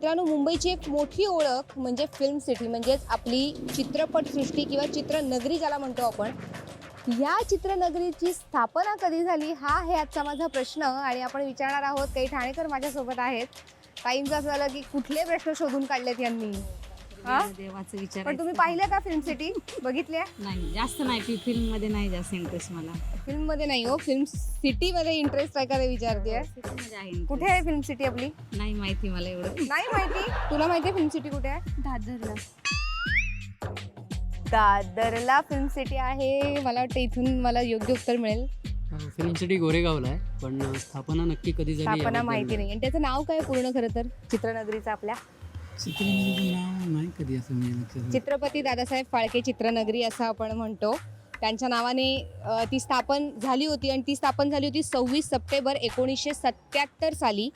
मित्रांनो, मुंबईची एक मोठी ओळख म्हणजे फिल्म सिटी, म्हणजेच आपली चित्रपटसृष्टी किंवा चित्रनगरी ज्याला म्हणतो आपण. या चित्रनगरीची स्थापना कधी झाली हा आहे आजचा माझा प्रश्न आणि आपण विचारणार आहोत. काही ठाणेकर माझ्यासोबत आहेत. काहींचं असं झालं की कुठले प्रश्न शोधून काढलेत यांनी. देवाचं विचार. पण तुम्ही पाहिलं का फिल्म सिटी? बघितल्या? नाही, जास्त नाही. फिल्म मध्ये नाही जास्त इंटरेस्ट मला. फिल्म मध्ये नाही हो, फिल्म सिटी मध्ये इंटरेस्ट आहे का ते विचारते. मध्ये आहे. कुठे आहे फिल्म सिटी आपली? नाही माहिती मला एवढं. नाही माहिती. तुला माहिती आहे फिल्म सिटी कुठे आहे? दादरला. दादरला फिल्म सिटी आहे. मला वाटतं इथून मला योग्य उत्तर मिळेल. फिल्म सिटी गोरेगावला आहे, पण स्थापना नक्की कधी झाली स्थापना माहिती नाही. आणि त्याचं नाव काय पूर्ण खरं तर चित्रनगरीचं आपल्या? चित्रनगरीचं नाव नाही कधी असं मी लक्षात. छत्रपती दादासाहेब फाळके चित्रनगरी असं आपण म्हणतो. त्यांच्या नावाने ती स्थापन झाली होती आणि ती स्थापन झाली होती 26 सप्टेंबर 1977 साली.